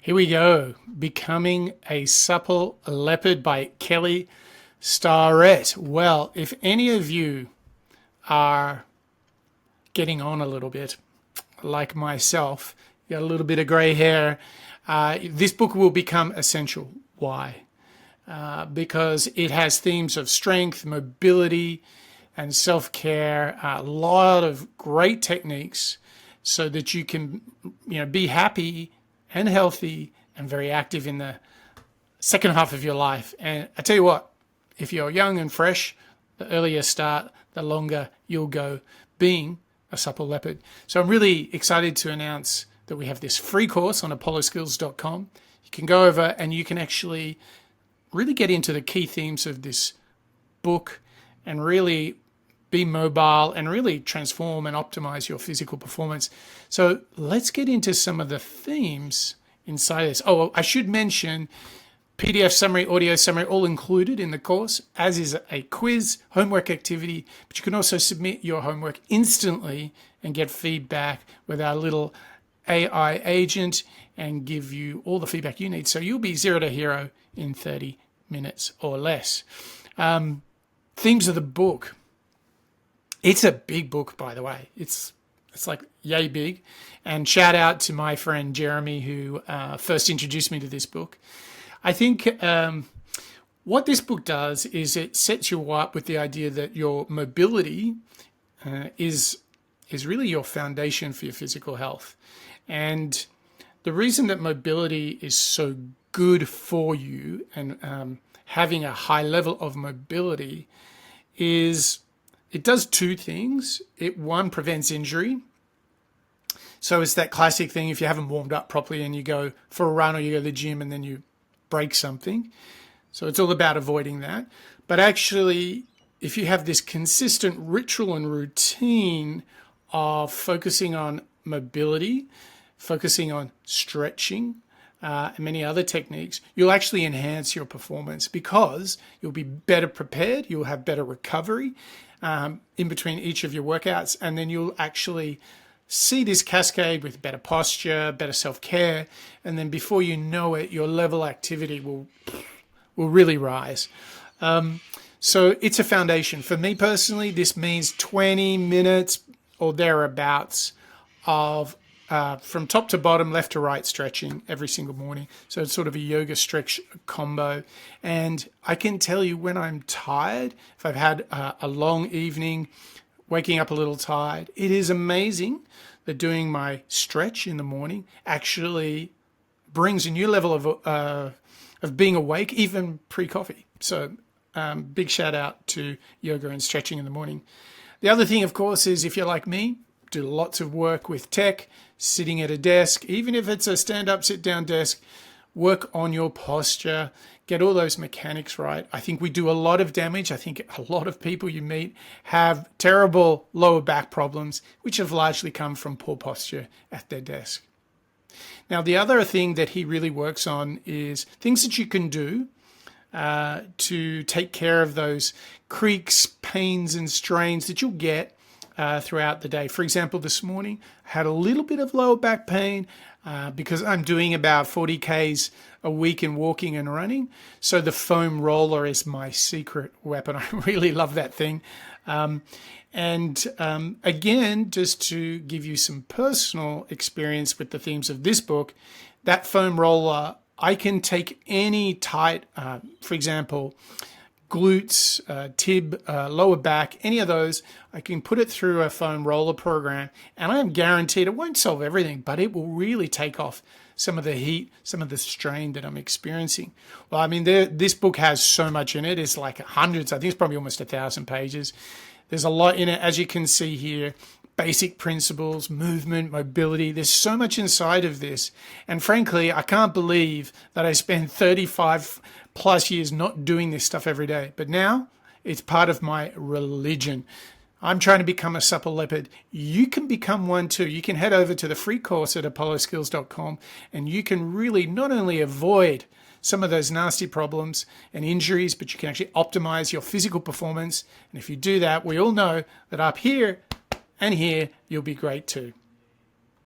Here we go. Becoming a Supple Leopard by Kelly Starrett. Well, if any of you are getting on a little bit, like myself, you got a little bit of gray hair, this book will become essential. Why? Because it has themes of strength, mobility, and self-care, a lot of great techniques so that you can, be happy and healthy and very active in the second half of your life. And I tell you what, if you're young and fresh, the earlier you start, the longer you'll go being a supple leopard. So I'm really excited to announce that we have this free course on apolloskills.com. You can go over and you can actually really get into the key themes of this book and really be mobile and really transform and optimize your physical performance. So let's get into some of the themes inside this. Oh, I should mention PDF summary, audio summary, all included in the course, as is a quiz, homework activity, but you can also submit your homework instantly and get feedback with our little AI agent and give you all the feedback you need. So you'll be zero to hero in 30 minutes or less. Themes of the book. It's a big book, by the way. It's like yay big. And shout out to my friend Jeremy, who first introduced me to this book. I think what this book does is it sets you up with the idea that your mobility is really your foundation for your physical health. And the reason that mobility is so good for you and having a high level of mobility is it does two things. One, prevents injury. So it's that classic thing if you haven't warmed up properly and you go for a run or you go to the gym and then you break something. So it's all about avoiding that. But actually, if you have this consistent ritual and routine of focusing on mobility, focusing on stretching, and many other techniques, you'll actually enhance your performance because you'll be better prepared, you'll have better recovery in between each of your workouts, and then you'll actually see this cascade with better posture, better self-care, and then before you know it, your level activity will really rise. So it's a foundation. For me personally, this means 20 minutes or thereabouts of from top to bottom, left to right stretching every single morning. So it's sort of a yoga stretch combo. And I can tell you when I'm tired, if I've had a long evening, waking up a little tired, it is amazing that doing my stretch in the morning actually brings a new level of being awake, even pre-coffee. So big shout out to yoga and stretching in the morning. The other thing, of course, is if you're like me, do lots of work with tech, sitting at a desk, even if it's a stand-up, sit-down desk, work on your posture, get all those mechanics right. I think we do a lot of damage. I think a lot of people you meet have terrible lower back problems, which have largely come from poor posture at their desk. Now, the other thing that he really works on is things that you can do to take care of those creaks, pains, and strains that you'll get throughout the day. For example, this morning I had a little bit of lower back pain because I'm doing about 40 Ks a week in walking and running. So the foam roller is my secret weapon. I really love that thing. Again, just to give you some personal experience with the themes of this book, that foam roller, I can take any tight, for example, glutes, tib, lower back, any of those, I can put it through a foam roller program and I am guaranteed it won't solve everything, but it will really take off some of the heat, some of the strain that I'm experiencing. Well, I mean, this book has so much in it. It's like hundreds, I think it's probably almost 1,000 pages. There's a lot in it, as you can see here. Basic principles, movement, mobility. There's so much inside of this. And frankly, I can't believe that I spent 35 plus years not doing this stuff every day. But now it's part of my religion. I'm trying to become a supple leopard. You can become one too. You can head over to the free course at apolloskills.com and you can really not only avoid some of those nasty problems and injuries, but you can actually optimize your physical performance. And if you do that, we all know that up here and here, you'll be great too.